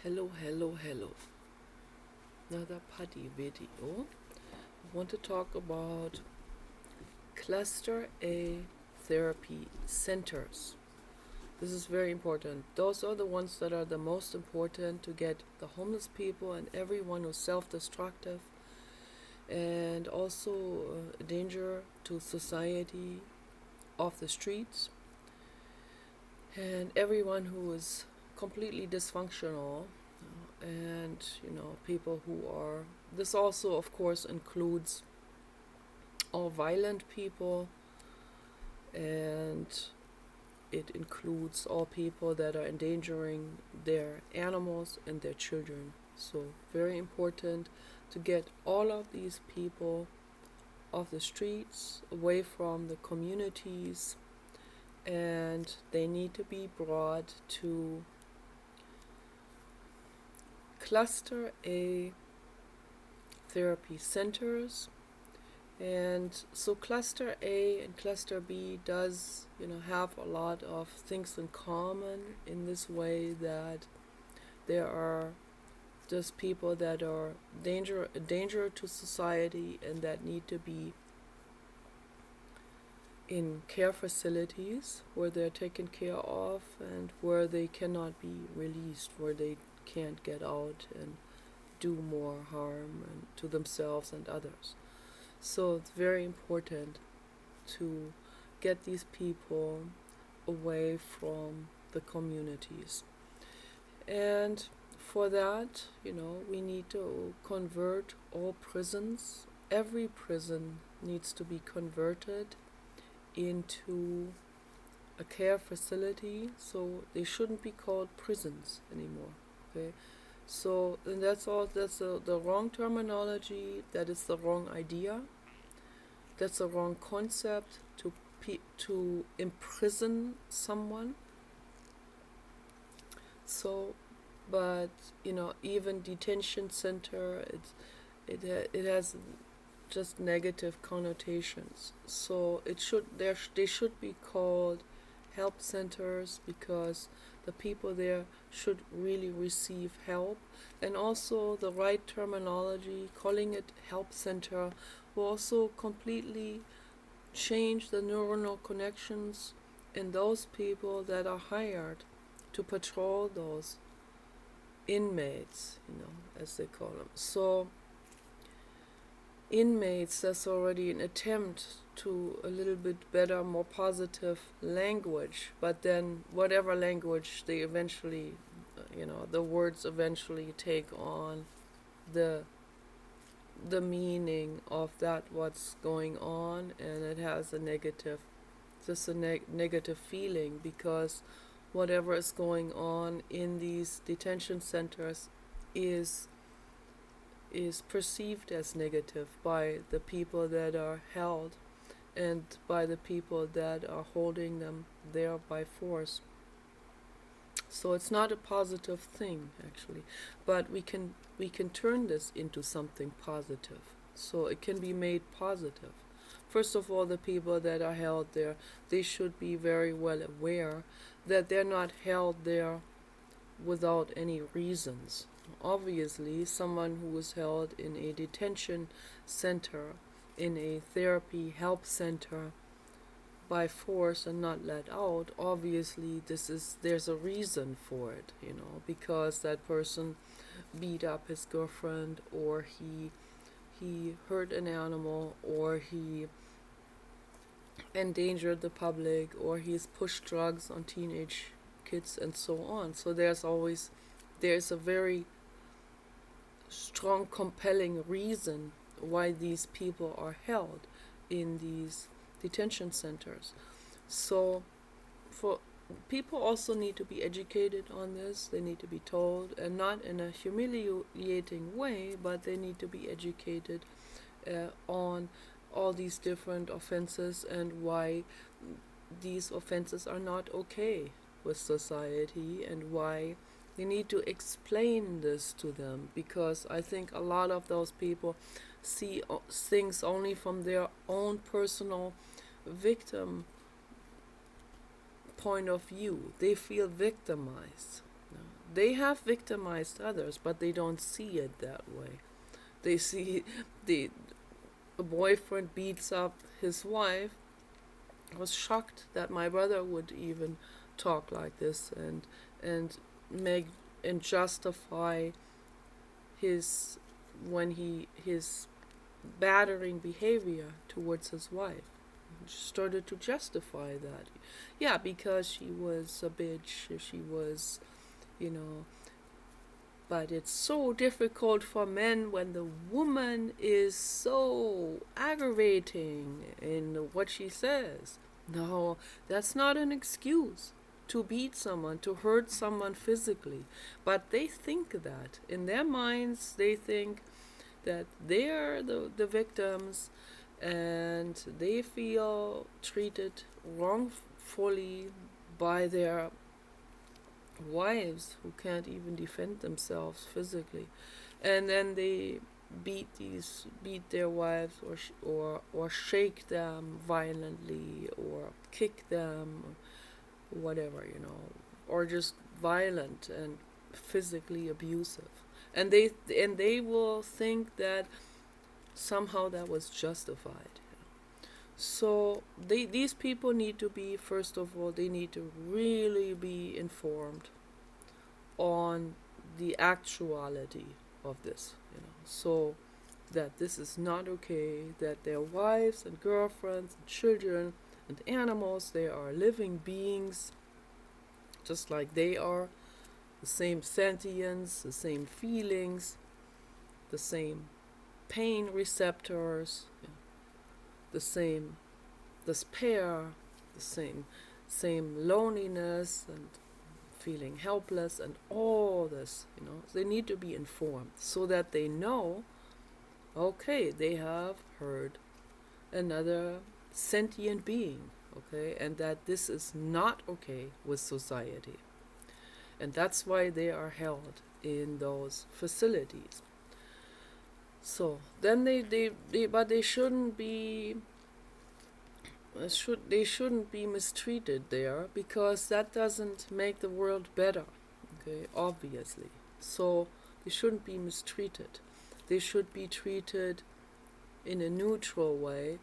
Hello. Another party video. I want to talk about cluster A therapy centers. This is very important. Those are the ones that are the most important to get the homeless people and everyone who's self-destructive and also a danger to society off the streets and everyone who is completely dysfunctional and people who are, this also of course includes all violent people, and it includes all people that are endangering their animals and their children. So very important to get all of these people off the streets, away from the communities, and they need to be brought to cluster A therapy centers. And so cluster A and cluster B does have a lot of things in common in this way, that there are just people that are a danger to society and that need to be in care facilities where they're taken care of and where they cannot be released, where they can't get out and do more harm to themselves and others. So it's very important to get these people away from the communities. And for that, we need to convert all prisons. Every prison needs to be converted into a care facility, so they shouldn't be called prisons anymore. Okay, so and that's the wrong terminology. That is the wrong idea. That's the wrong concept to imprison someone. So, but even detention center, it has just negative connotations. So they should be called help centers, because the people there should really receive help. And also the right terminology, calling it help center, will also completely change the neuronal connections in those people that are hired to patrol those inmates, as they call them. So inmates, that's already an attempt to a little bit better, more positive language, but then whatever language they eventually, the words eventually take on the meaning of that what's going on, and it has a negative, negative feeling, because whatever is going on in these detention centers is perceived as negative by the people that are held and by the people that are holding them there by force. So it's not a positive thing, actually, but we can turn this into something positive. So it can be made positive. First of all, the people that are held there, they should be very well aware that they're not held there without any reasons. Obviously, someone who is held in a detention center, in a therapy help center, by force and not let out, obviously there's a reason for it, because that person beat up his girlfriend, or he hurt an animal, or he endangered the public, or he's pushed drugs on teenage kids and so on. So there's a very strong, compelling reason why these people are held in these detention centers. So for people also need to be educated on this. They need to be told, and not in a humiliating way, but they need to be educated on all these different offenses and why these offenses are not okay with society, and why they need to explain this to them, because I think a lot of those people see things only from their own personal victim point of view. They feel victimized. they have victimized others, but they don't see it that way. They see the a boyfriend beats up his wife. I was shocked that my brother would even talk like this and make and justify his his battering behavior towards his wife. He started to justify that. Yeah, because she was a bitch, she was, you know, but it's so difficult for men when the woman is so aggravating in what she says. No, that's not an excuse to beat someone, to hurt someone physically. But they think that. In their minds, they think that they're the victims and they feel treated wrongfully by their wives who can't even defend themselves physically, and then they beat their wives or shake them violently or kick them or whatever, or just violent and physically abusive, and they will think that somehow that was justified. So these people need to be, first of all, they need to really be informed on the actuality of this, so that this is not okay, that their wives and girlfriends and children and animals, they are living beings just like they are, the same sentience, the same feelings, the same pain receptors, the same despair, the same loneliness and feeling helpless and all this, They need to be informed so that they know, okay, they have heard another sentient being, okay, and that this is not okay with society. And that's why they are held in those facilities. So then but they shouldn't be they shouldn't be mistreated there, because that doesn't make the world better, okay, obviously. So they shouldn't be mistreated. They should be treated in a neutral way,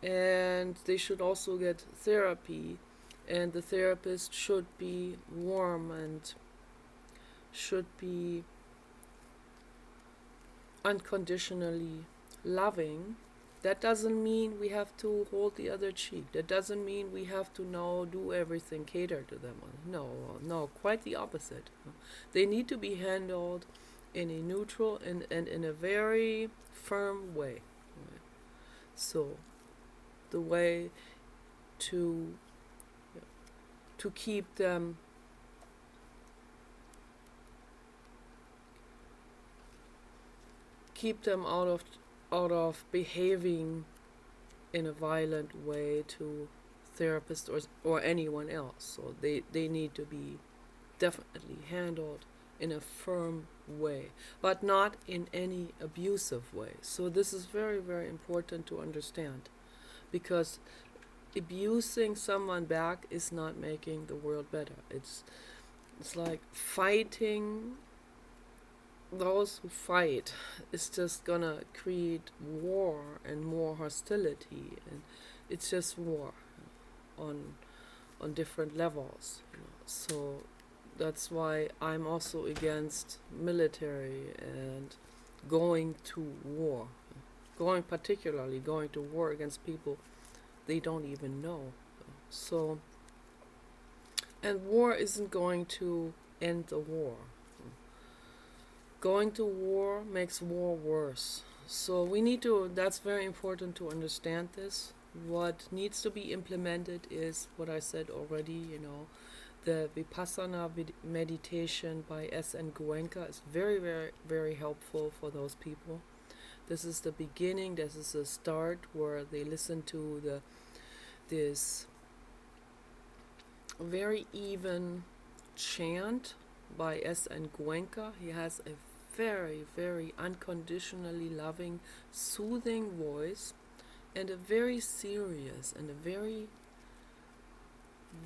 and they should also get therapy, and the therapist should be warm and should be unconditionally loving. That doesn't mean we have to hold the other cheek. That doesn't mean we have to now do everything, cater to them. No, quite the opposite. They need to be handled in a neutral and in a very firm way. So the way to keep them out of behaving in a violent way to therapists or anyone else. So they need to be definitely handled in a firm way, but not in any abusive way. So this is very, very important to understand, because abusing someone back is not making the world better. It's like fighting. Those who fight is just gonna create war and more hostility, and it's just war on different levels. So that's why I'm also against military and going to war, particularly going to war against people they don't even know. So, and war isn't going to end the war. Going to war makes war worse. So that's very important to understand this. What needs to be implemented is what I said already, the Vipassana meditation by S.N. Goenka is very, very, very helpful for those people. This is the beginning, this is the start where they listen to this very even chant by S.N. Goenka. He has a very, very unconditionally loving, soothing voice, and a very serious and a very,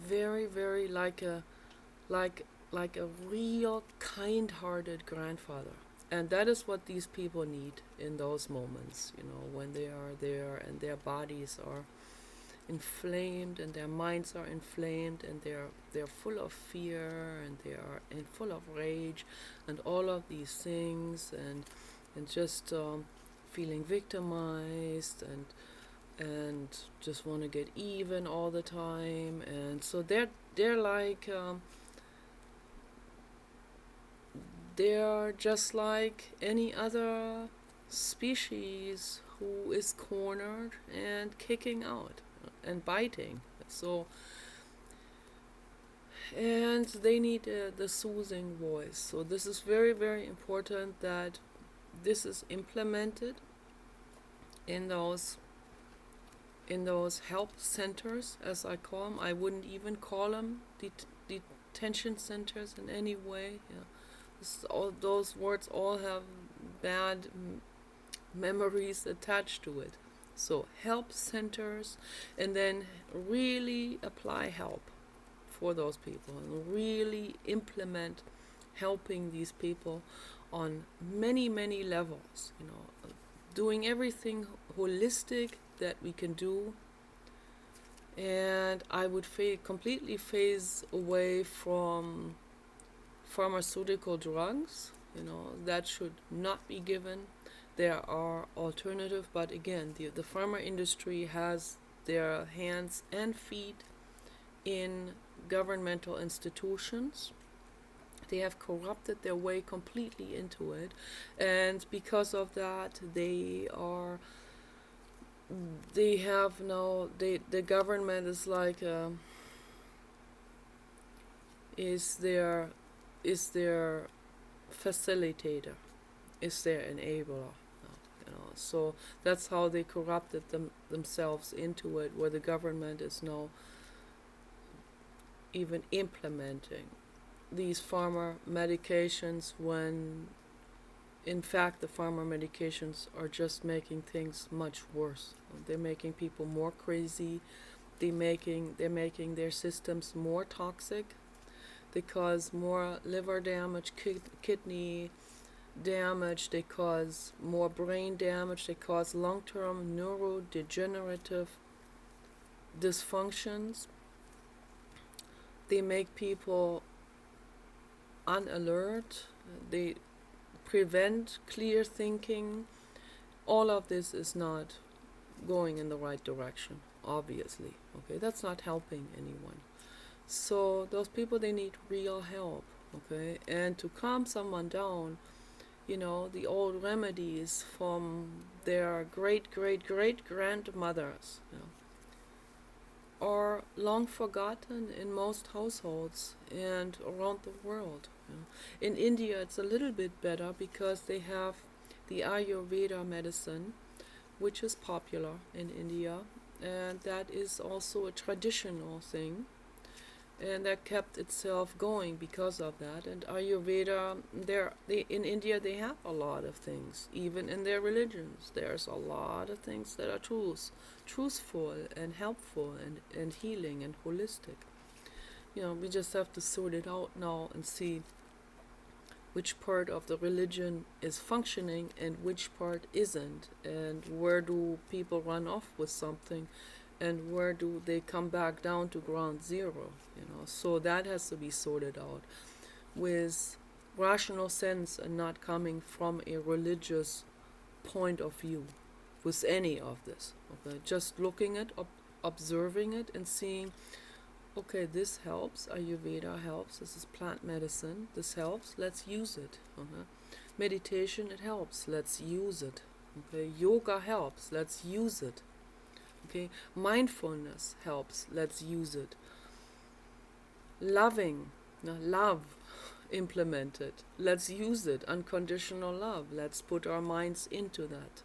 very, very like like a real kind-hearted grandfather. And that is what these people need in those moments, when they are there and their bodies are inflamed and their minds are inflamed and they're full of fear and they are full of rage and all of these things, and just feeling victimized and just want to get even all the time. And so they're like they're just like any other species who is cornered and kicking out and biting. So, and they need the soothing voice. So this is very, very important that this is implemented in those help centers, as I call them. I wouldn't even call them detention centers in any way. All those words all have bad memories attached to it. So help centers, and then really apply help for those people and really implement helping these people on many, many levels, doing everything holistic that we can do. And I would completely phase away from pharmaceutical drugs, that should not be given. There are alternatives, but again, the pharma industry has their hands and feet in governmental institutions. They have corrupted their way completely into it, and because of that, the government is like is their facilitator, is their enabler. So that's how they corrupted themselves into it, where the government is now even implementing these pharma medications, when in fact the pharma medications are just making things much worse. They're making people more crazy. They're making their systems more toxic. They cause more liver damage, kidney damage, they cause more brain damage, they cause long-term neurodegenerative dysfunctions. They make people unalert, they prevent clear thinking. All of this is not going in the right direction, obviously. Okay, that's not helping anyone. So those people, they need real help. Okay, and to calm someone down, the old remedies from their great grandmothers are long forgotten in most households and around the world. In India it's a little bit better because they have the Ayurveda medicine, which is popular in India, and that is also a traditional thing, and that kept itself going because of that. And Ayurveda, in India they have a lot of things, even in their religions. There's a lot of things that are truthful and helpful and healing and holistic. We just have to sort it out now and see which part of the religion is functioning and which part isn't, and where do people run off with something and where do they come back down to ground zero. So that has to be sorted out with rational sense and not coming from a religious point of view with any of this. Okay, just looking at observing it and seeing, okay, this helps, Ayurveda helps, this is plant medicine, this helps, let's use it. Okay. Meditation, it helps, let's use it. Okay. Yoga helps, let's use it. Okay. Mindfulness helps, let's use it. Love implemented, let's use it. Unconditional love, let's put our minds into that.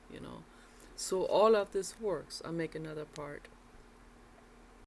So all of this works. I'll make another part.